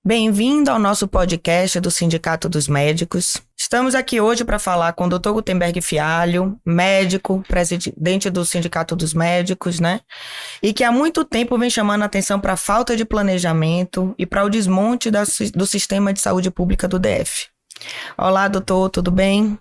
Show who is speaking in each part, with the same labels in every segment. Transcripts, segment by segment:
Speaker 1: Bem-vindo ao nosso podcast do Sindicato dos Médicos. Estamos aqui hoje para falar com o Dr. Gutenberg Fialho, médico, presidente do Sindicato dos Médicos, né? E que há muito tempo vem chamando a atenção para a falta de planejamento e para o desmonte do sistema de saúde pública do DF. Olá, doutor, tudo bem?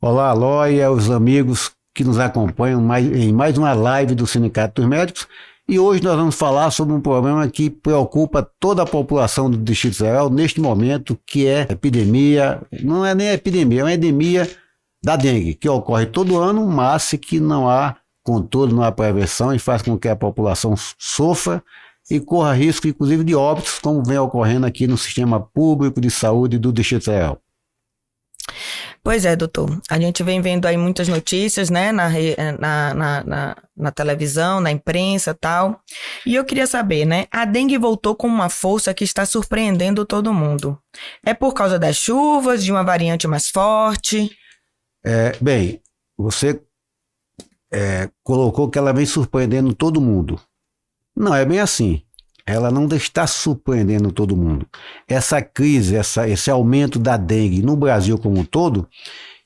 Speaker 2: Olá, Aloy, e aos amigos que nos acompanham em mais uma live do Sindicato dos Médicos. E hoje nós vamos falar sobre um problema que preocupa toda a população do Distrito Federal neste momento, que é a epidemia, não é nem a epidemia, é uma endemia da dengue, que ocorre todo ano, mas que não há controle, não há prevenção e faz com que a população sofra e corra risco, inclusive, de óbitos, como vem ocorrendo aqui no sistema público de saúde do Distrito Federal.
Speaker 1: Pois é, doutor. A gente vem vendo aí muitas notícias, né, na televisão, na imprensa e tal. E eu queria saber, né, a dengue voltou com uma força que está surpreendendo todo mundo. É por causa das chuvas, de uma variante mais forte?
Speaker 2: Bem, você colocou que ela vem surpreendendo todo mundo. Não é bem assim. Ela não está surpreendendo todo mundo. Essa crise, esse aumento da dengue no Brasil como um todo,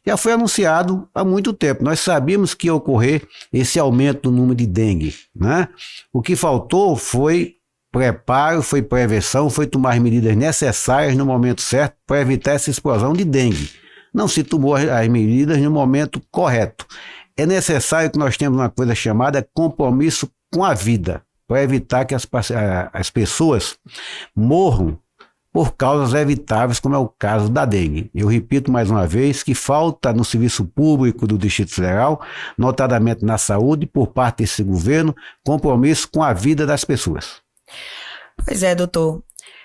Speaker 2: já foi anunciado há muito tempo. Nós sabíamos que ia ocorrer esse aumento no número de dengue, né? O que faltou foi preparo, foi prevenção, foi tomar as medidas necessárias no momento certo para evitar essa explosão de dengue. Não se tomou as medidas no momento correto. É necessário que nós tenhamos uma coisa chamada compromisso com a vida, para evitar que as pessoas morram por causas evitáveis, como é o caso da dengue. Eu repito mais uma vez que falta no serviço público do Distrito Federal, notadamente na saúde, por parte desse governo, compromisso com a vida das pessoas.
Speaker 1: Pois é, doutor.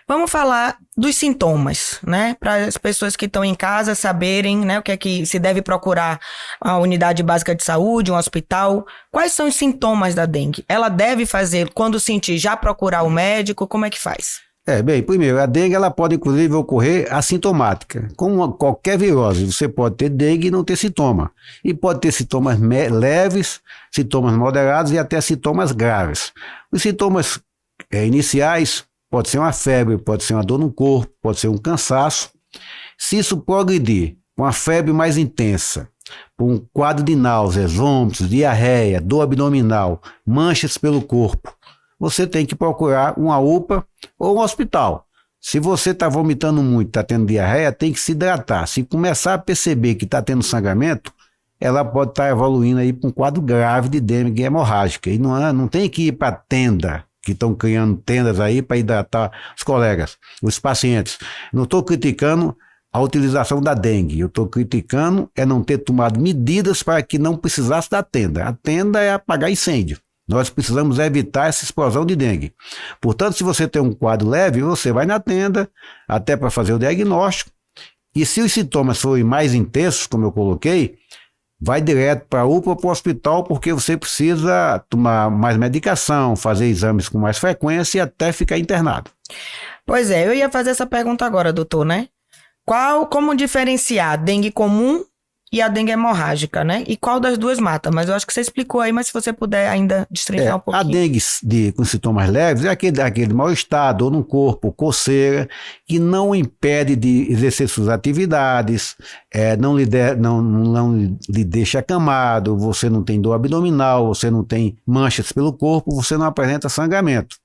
Speaker 1: Vamos falar dos sintomas, né? Para as pessoas que estão em casa saberem, né, o que é que se deve procurar a unidade básica de saúde, um hospital. Quais são os sintomas da dengue? Ela deve fazer, quando sentir, já procurar o médico? Como é que faz?
Speaker 2: Bem, primeiro, a dengue ela pode inclusive ocorrer assintomática. Como qualquer virose, você pode ter dengue e não ter sintoma. E pode ter sintomas leves, sintomas moderados e até sintomas graves. Os sintomas iniciais pode ser uma febre, pode ser uma dor no corpo, pode ser um cansaço. Se isso progredir com uma febre mais intensa, por um quadro de náuseas, vômitos, diarreia, dor abdominal, manchas pelo corpo, você tem que procurar uma UPA ou um hospital. Se você está vomitando muito, está tendo diarreia, tem que se hidratar. Se começar a perceber que está tendo sangramento, ela pode estar evoluindo aí para um quadro grave de dengue hemorrágica. E não tem que ir para a tenda, que estão criando tendas aí para hidratar os colegas, os pacientes. Não estou criticando a utilização da dengue, eu estou criticando não ter tomado medidas para que não precisasse da tenda. A tenda é apagar incêndio. Nós precisamos evitar essa explosão de dengue. Portanto, se você tem um quadro leve, você vai na tenda, até para fazer o diagnóstico, e se os sintomas forem mais intensos, como eu coloquei, vai direto para a UPA ou para o hospital, porque você precisa tomar mais medicação, fazer exames com mais frequência e até ficar internado.
Speaker 1: Pois é, eu ia fazer essa pergunta agora, doutor, né? Como diferenciar a dengue comum e a dengue hemorrágica, né? E qual das duas mata? Mas eu acho que você explicou aí, mas se você puder ainda destrinchar um pouquinho.
Speaker 2: A dengue com sintomas leves é aquele mal-estar, dor no corpo, coceira, que não impede de exercer suas atividades, não lhe deixa acamado, você não tem dor abdominal, você não tem manchas pelo corpo, você não apresenta sangramento,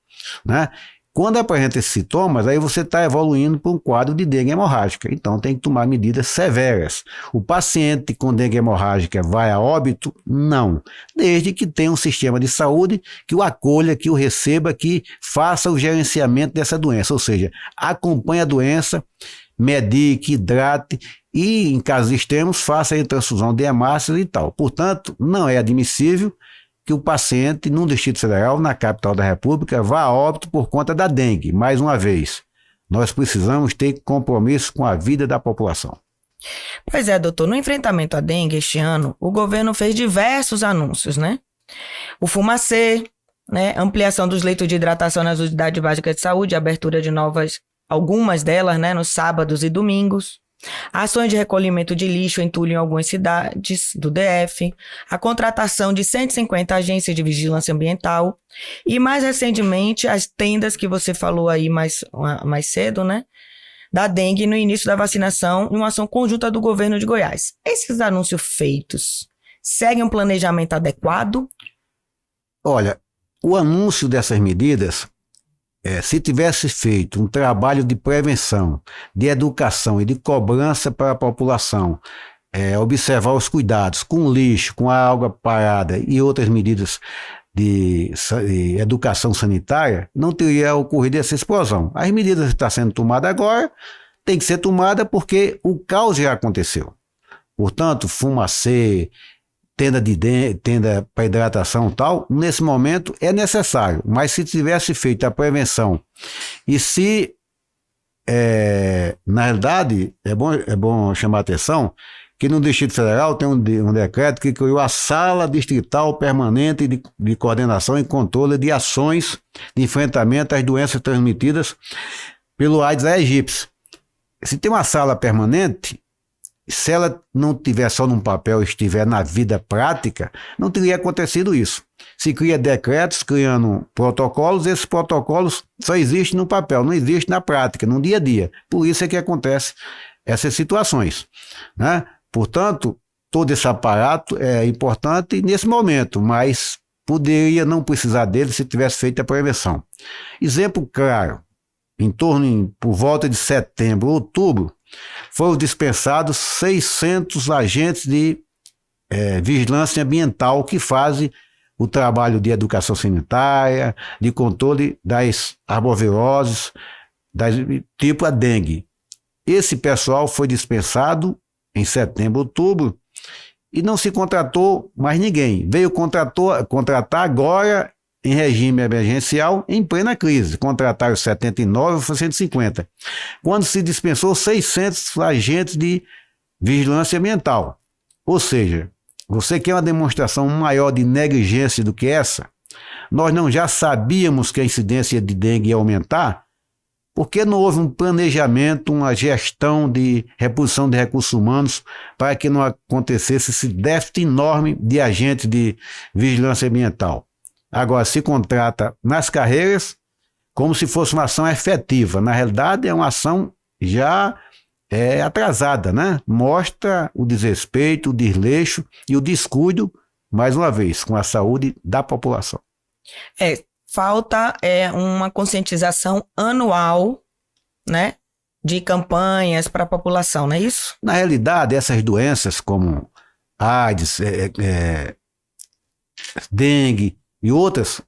Speaker 2: né? Quando apresenta esses sintomas, aí você está evoluindo para um quadro de dengue hemorrágica. Então tem que tomar medidas severas. O paciente com dengue hemorrágica vai a óbito? Não. Desde que tenha um sistema de saúde que o acolha, que o receba, que faça o gerenciamento dessa doença. Ou seja, acompanhe a doença, medique, hidrate e, em casos extremos, faça a transfusão de hemácias e tal. Portanto, não é admissível que o paciente, num Distrito Federal, na capital da República, vá a óbito por conta da dengue. Mais uma vez, nós precisamos ter compromisso com a vida da população.
Speaker 1: Pois é, doutor, no enfrentamento à dengue este ano, o governo fez diversos anúncios, né? O Fumacê, né? Ampliação dos leitos de hidratação nas unidades básicas de saúde, abertura de algumas delas, né? Nos sábados e domingos. Ações de recolhimento de lixo, entulho em algumas cidades do DF, a contratação de 150 agências de vigilância ambiental e, mais recentemente, as tendas que você falou aí mais cedo, né? Da dengue no início da vacinação, em uma ação conjunta do governo de Goiás. Esses anúncios feitos seguem um planejamento adequado?
Speaker 2: Olha, o anúncio dessas medidas, se tivesse feito um trabalho de prevenção, de educação e de cobrança para a população, observar os cuidados com lixo, com a água parada e outras medidas de educação sanitária, não teria ocorrido essa explosão. As medidas que estão sendo tomadas agora têm que ser tomadas porque o caos já aconteceu. Portanto, fumacê, tenda para hidratação e tal, nesse momento é necessário, mas se tivesse feito a prevenção e se, na realidade, é bom chamar a atenção que no Distrito Federal tem um decreto que criou a Sala Distrital Permanente de Coordenação e Controle de Ações de Enfrentamento às Doenças Transmitidas pelo Aedes aegypti. Se tem uma sala permanente, se ela não estiver só num papel, estiver na vida prática, não teria acontecido isso. Se cria decretos, criando protocolos, esses protocolos só existem no papel, não existem na prática, no dia a dia. Por isso é que acontecem essas situações, né? Portanto, todo esse aparato é importante nesse momento, mas poderia não precisar dele se tivesse feito a prevenção. Exemplo claro, por volta de setembro, outubro, foram dispensados 600 agentes de vigilância ambiental que fazem o trabalho de educação sanitária, de controle das arboviroses, tipo a dengue. Esse pessoal foi dispensado em setembro, outubro, e não se contratou mais ninguém. Veio contratar agora em regime emergencial, em plena crise. Contrataram 79 ou 150. Quando se dispensou 600 agentes de vigilância ambiental. Ou seja, você quer uma demonstração maior de negligência do que essa? Nós não já sabíamos que a incidência de dengue ia aumentar? Por que não houve um planejamento, uma gestão de reposição de recursos humanos para que não acontecesse esse déficit enorme de agentes de vigilância ambiental? Agora, se contrata nas carreiras como se fosse uma ação efetiva. Na realidade, é uma ação já atrasada, né? Mostra o desrespeito, o desleixo e o descuido, mais uma vez, com a saúde da população.
Speaker 1: Falta uma conscientização anual, né, de campanhas para a população, não é isso?
Speaker 2: Na realidade, essas doenças como AIDS, dengue e outras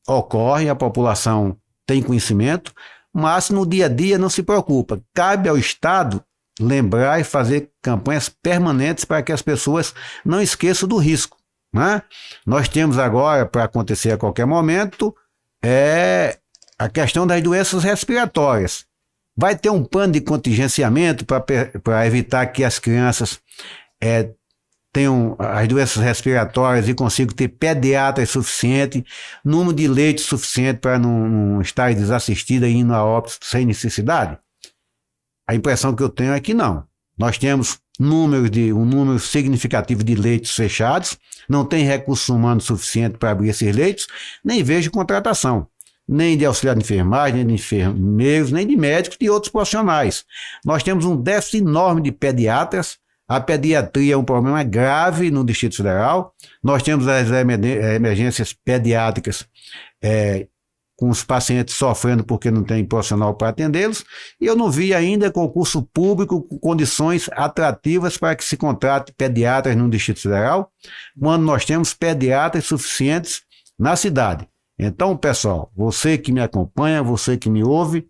Speaker 2: ocorrem, a população tem conhecimento, mas no dia a dia não se preocupa. Cabe ao Estado lembrar e fazer campanhas permanentes para que as pessoas não esqueçam do risco, né? Nós temos agora, para acontecer a qualquer momento, a questão das doenças respiratórias. Vai ter um plano de contingenciamento para evitar que as crianças tenham as doenças respiratórias e consigam ter pediatras suficiente, número de leitos suficiente para não estar desassistida e indo a óbito sem necessidade? A impressão que eu tenho é que não. Nós temos um número significativo de leitos fechados, não tem recursos humanos suficiente para abrir esses leitos, nem vejo contratação, nem de auxiliar de enfermagem, nem de enfermeiros, nem de médicos e outros profissionais. Nós temos um déficit enorme de pediatras, a pediatria é um problema grave no Distrito Federal, nós temos as emergências pediátricas com os pacientes sofrendo porque não tem profissional para atendê-los, e eu não vi ainda concurso público com condições atrativas para que se contrate pediatras no Distrito Federal, quando nós temos pediatras suficientes na cidade. Então, pessoal, você que me acompanha, você que me ouve,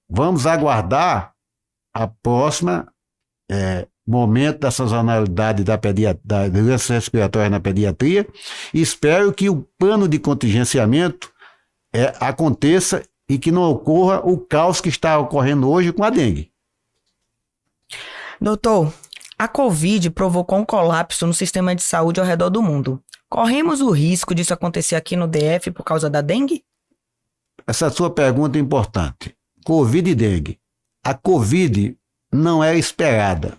Speaker 2: vamos aguardar a próxima momento da sazonalidade da doença respiratória na pediatria, e espero que o plano de contingenciamento aconteça e que não ocorra o caos que está ocorrendo hoje com a dengue.
Speaker 1: Doutor, a Covid provocou um colapso no sistema de saúde ao redor do mundo. Corremos o risco disso acontecer aqui no DF por causa da dengue?
Speaker 2: Essa sua pergunta é importante. Covid e dengue. A Covid não era esperada,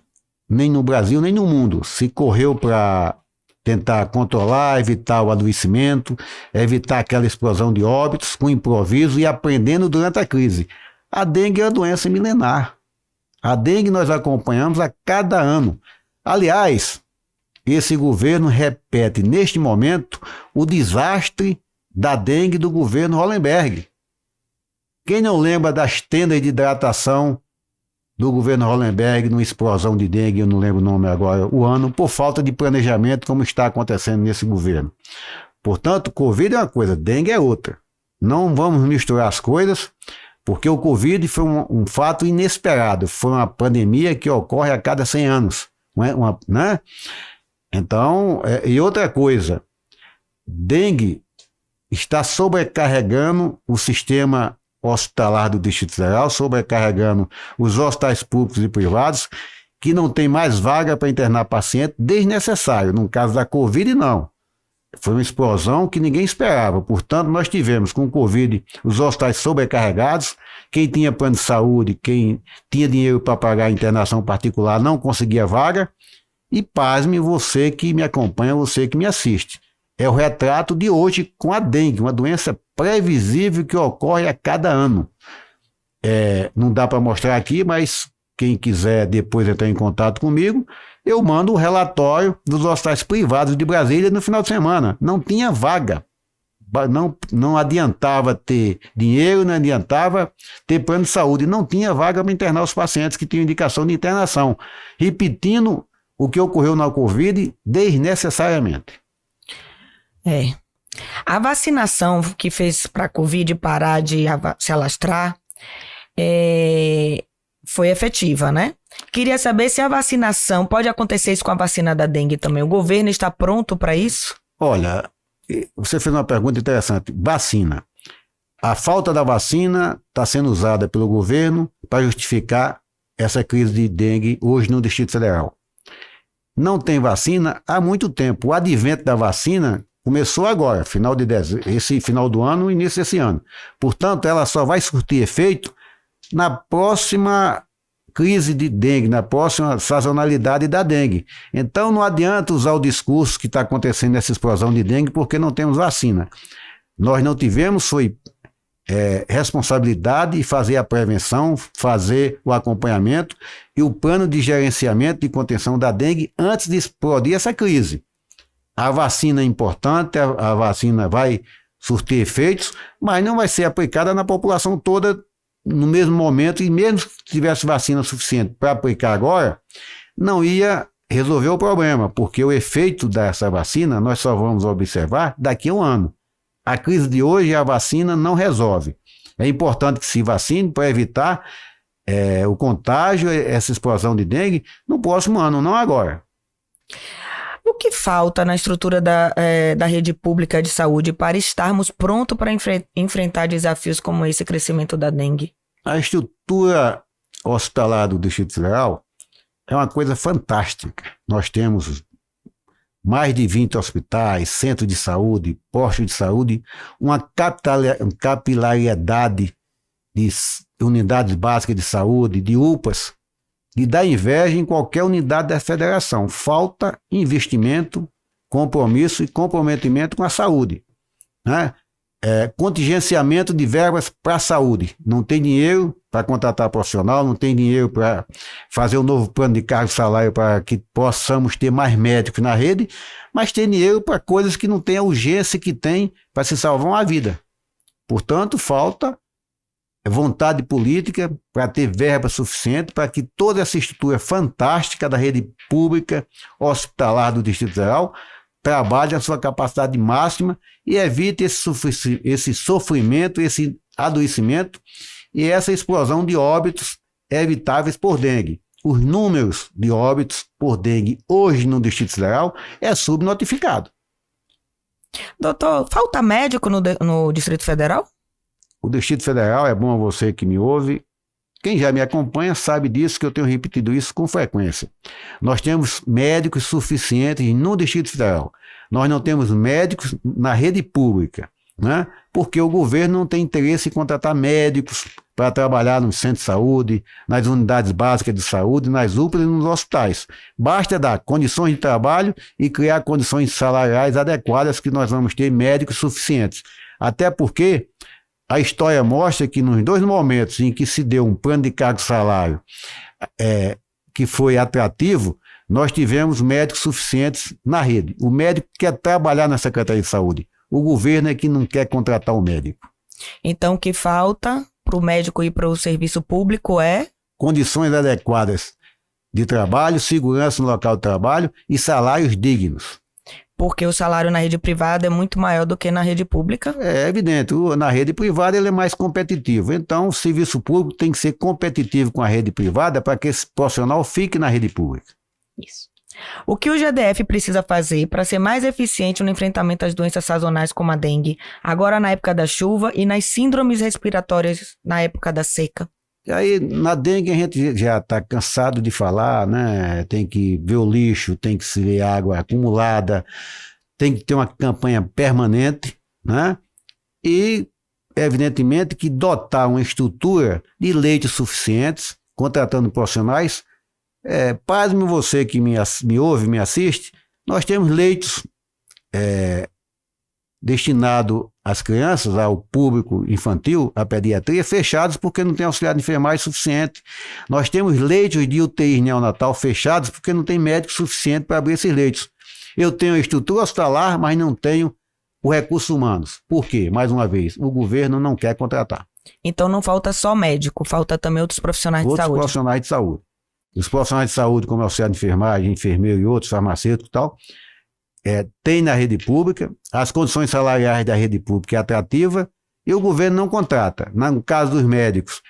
Speaker 2: nem no Brasil, nem no mundo. Se correu para tentar controlar, evitar o adoecimento, evitar aquela explosão de óbitos com improviso e aprendendo durante a crise. A dengue é uma doença milenar. A dengue nós acompanhamos a cada ano. Aliás, esse governo repete neste momento o desastre da dengue do governo Hollenberg. Quem não lembra das tendas de hidratação do governo Hollenberg numa explosão de dengue, eu não lembro o nome agora, o ano, por falta de planejamento, como está acontecendo nesse governo. Portanto, Covid é uma coisa, dengue é outra. Não vamos misturar as coisas, porque o Covid foi um fato inesperado, foi uma pandemia que ocorre a cada 100 anos. Né? Então, e outra coisa, dengue está sobrecarregando o sistema hospitalar do Distrito Federal, sobrecarregando os hospitais públicos e privados, que não tem mais vaga para internar paciente desnecessário. No caso da Covid, não. Foi uma explosão que ninguém esperava. Portanto, nós tivemos com o Covid os hospitais sobrecarregados, quem tinha plano de saúde, quem tinha dinheiro para pagar a internação particular não conseguia vaga, e pasme você que me acompanha, você que me assiste. É o retrato de hoje com a dengue, uma doença previsível que ocorre a cada ano. Não dá para mostrar aqui, mas quem quiser depois entrar em contato comigo, eu mando o relatório dos hospitais privados de Brasília no final de semana. Não tinha vaga. Não adiantava ter dinheiro, não adiantava ter plano de saúde. Não tinha vaga para internar os pacientes que tinham indicação de internação. Repetindo o que ocorreu na Covid desnecessariamente.
Speaker 1: A vacinação que fez para a Covid parar de se alastrar foi efetiva, né? Queria saber se a vacinação, pode acontecer isso com a vacina da dengue também. O governo está pronto para isso?
Speaker 2: Olha, você fez uma pergunta interessante. Vacina. A falta da vacina está sendo usada pelo governo para justificar essa crise de dengue hoje no Distrito Federal. Não tem vacina há muito tempo. O advento da vacina começou agora, esse final do ano, início desse ano. Portanto, ela só vai surtir efeito na próxima crise de dengue, na próxima sazonalidade da dengue. Então, não adianta usar o discurso que está acontecendo nessa explosão de dengue, porque não temos vacina. Nós não tivemos, responsabilidade de fazer a prevenção, fazer o acompanhamento e o plano de gerenciamento e contenção da dengue antes de explodir essa crise. A vacina é importante, a vacina vai surtir efeitos, mas não vai ser aplicada na população toda no mesmo momento, e mesmo que tivesse vacina suficiente para aplicar agora, não ia resolver o problema, porque o efeito dessa vacina nós só vamos observar daqui a um ano. A crise de hoje, a vacina não resolve. É importante que se vacine para evitar o contágio, essa explosão de dengue, no próximo ano, não agora.
Speaker 1: O que falta na estrutura da rede pública de saúde para estarmos prontos para enfrentar desafios como esse crescimento da dengue?
Speaker 2: A estrutura hospitalar do Distrito Federal é uma coisa fantástica. Nós temos mais de 20 hospitais, centros de saúde, postos de saúde, uma capilaridade de unidades básicas de saúde, de UPAs, de dar inveja em qualquer unidade da federação. Falta investimento, compromisso e comprometimento com a saúde, né? Contingenciamento de verbas para a saúde. Não tem dinheiro para contratar profissional, não tem dinheiro para fazer um novo plano de cargo e salário para que possamos ter mais médicos na rede, mas tem dinheiro para coisas que não tem a urgência que tem para se salvar uma vida. Portanto, falta vontade política para ter verba suficiente para que toda essa estrutura fantástica da rede pública hospitalar do Distrito Federal trabalhe a sua capacidade máxima e evite esse sofrimento, esse adoecimento e essa explosão de óbitos evitáveis por dengue. Os números de óbitos por dengue hoje no Distrito Federal é subnotificado.
Speaker 1: Doutor, falta médico no Distrito Federal?
Speaker 2: O Distrito Federal, é bom a você que me ouve, quem já me acompanha sabe disso, que eu tenho repetido isso com frequência. Nós temos médicos suficientes no Distrito Federal. Nós não temos médicos na rede pública. né? Porque o governo não tem interesse em contratar médicos para trabalhar no centro de saúde, nas unidades básicas de saúde, nas UPAs e nos hospitais. Basta dar condições de trabalho e criar condições salariais adequadas que nós vamos ter médicos suficientes. Até porque a história mostra que nos 2 momentos em que se deu um plano de cargo e salário que foi atrativo, nós tivemos médicos suficientes na rede. O médico quer trabalhar na Secretaria de Saúde. O governo é que não quer contratar o médico.
Speaker 1: Então, o que falta para o médico ir para o serviço público é?
Speaker 2: Condições adequadas de trabalho, segurança no local de trabalho e salários dignos.
Speaker 1: Porque o salário na rede privada é muito maior do que na rede pública?
Speaker 2: É evidente, na rede privada ele é mais competitivo. Então, o serviço público tem que ser competitivo com a rede privada para que esse profissional fique na rede pública.
Speaker 1: Isso. O que o GDF precisa fazer para ser mais eficiente no enfrentamento às doenças sazonais como a dengue, agora na época da chuva e nas síndromes respiratórias na época da seca?
Speaker 2: E aí, na dengue, a gente já está cansado de falar, né? Tem que ver o lixo, tem que se ver água acumulada, tem que ter uma campanha permanente, né? E, evidentemente, que dotar uma estrutura de leitos suficientes, contratando profissionais. Pasme você que me ouve, me assiste, nós temos leitos destinados às crianças, ao público infantil, à pediatria, fechados porque não tem auxiliar de enfermagem suficiente. Nós temos leitos de UTI neonatal fechados porque não tem médico suficiente para abrir esses leitos. Eu tenho a estrutura hospitalar, mas não tenho os recursos humanos. Por quê? Mais uma vez, o governo não quer contratar.
Speaker 1: Então não falta só médico, falta também outros profissionais de saúde.
Speaker 2: Outros profissionais de saúde. Os profissionais de saúde, como auxiliar de enfermagem, enfermeiro e outros, farmacêuticos e tal, tem na rede pública, as condições salariais da rede pública é atrativa e o governo não contrata. No caso dos médicos,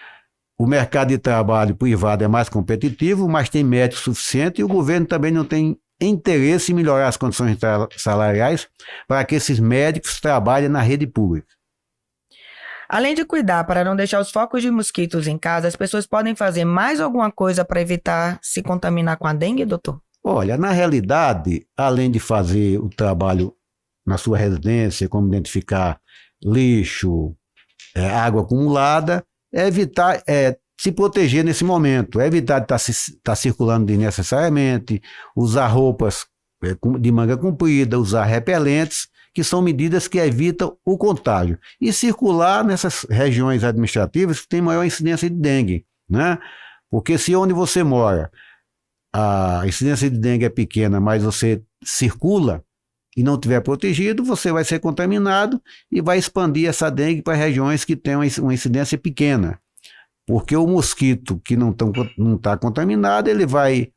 Speaker 2: o mercado de trabalho privado é mais competitivo, mas tem médicos suficientes e o governo também não tem interesse em melhorar as condições salariais para que esses médicos trabalhem na rede pública.
Speaker 1: Além de cuidar para não deixar os focos de mosquitos em casa, as pessoas podem fazer mais alguma coisa para evitar se contaminar com a dengue, doutor?
Speaker 2: Olha, na realidade, além de fazer o trabalho na sua residência, como identificar lixo, água acumulada, é evitar se proteger nesse momento, é evitar de estar circulando desnecessariamente, usar roupas de manga comprida, usar repelentes, que são medidas que evitam o contágio. E circular nessas regiões administrativas que tem maior incidência de dengue, né? Porque se onde você mora a incidência de dengue é pequena, mas você circula e não tiver protegido, você vai ser contaminado e vai expandir essa dengue para regiões que têm uma incidência pequena. Porque o mosquito que não está contaminado, ele vai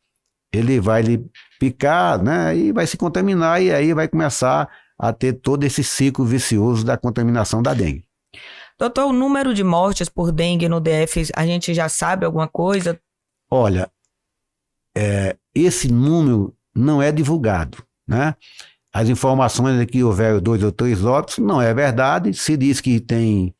Speaker 2: lhe picar, né? E vai se contaminar e aí vai começar a ter todo esse ciclo vicioso da contaminação da dengue.
Speaker 1: Doutor, o número de mortes por dengue no DF, a gente já sabe alguma coisa?
Speaker 2: Olha, esse número não é divulgado, né? As informações de que houveram 2 ou 3 óbitos não é verdade. Se diz que tem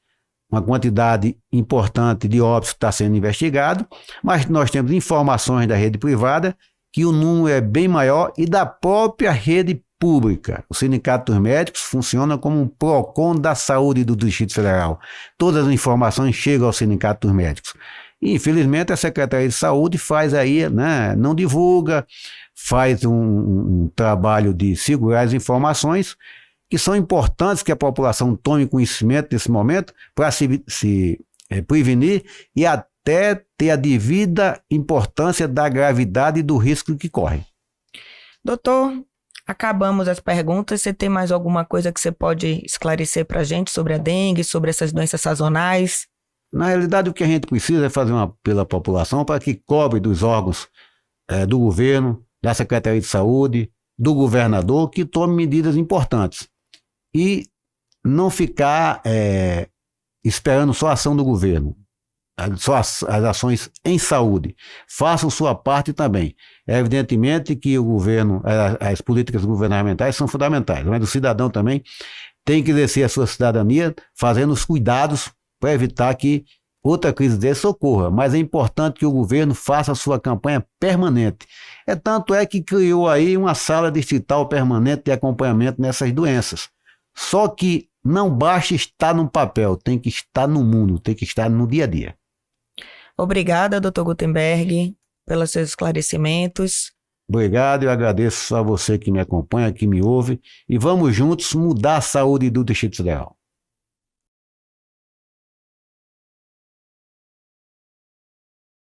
Speaker 2: uma quantidade importante de óbitos que está sendo investigado, mas nós temos informações da rede privada que o número é bem maior e da própria rede pública. O Sindicato dos Médicos funciona como um PROCON da saúde do Distrito Federal. Todas as informações chegam ao Sindicato dos Médicos. E, infelizmente, a Secretaria de Saúde faz aí, né, não divulga, faz um trabalho de segurar as informações que são importantes que a população tome conhecimento nesse momento para se prevenir e até ter a devida importância da gravidade e do risco que corre.
Speaker 1: Doutor, acabamos as perguntas. Você tem mais alguma coisa que você pode esclarecer para a gente sobre a dengue, sobre essas doenças sazonais?
Speaker 2: Na realidade, o que a gente precisa é fazer pela população para que cobre dos órgãos do governo, da Secretaria de Saúde, do governador, que tome medidas importantes. E não ficar esperando só a ação do governo, só as ações em saúde. Façam sua parte também. É evidentemente que o governo, as políticas governamentais são fundamentais, mas o cidadão também tem que exercer a sua cidadania fazendo os cuidados para evitar que outra crise dessa ocorra. Mas é importante que o governo faça a sua campanha permanente. Tanto é que criou aí uma sala distrital permanente de acompanhamento nessas doenças. Só que não basta estar no papel, tem que estar no mundo, tem que estar no dia a dia.
Speaker 1: Obrigada, Dr. Gutenberg, pelos seus esclarecimentos.
Speaker 2: Obrigado, eu agradeço a você que me acompanha, que me ouve, e vamos juntos mudar a saúde do Distrito Federal.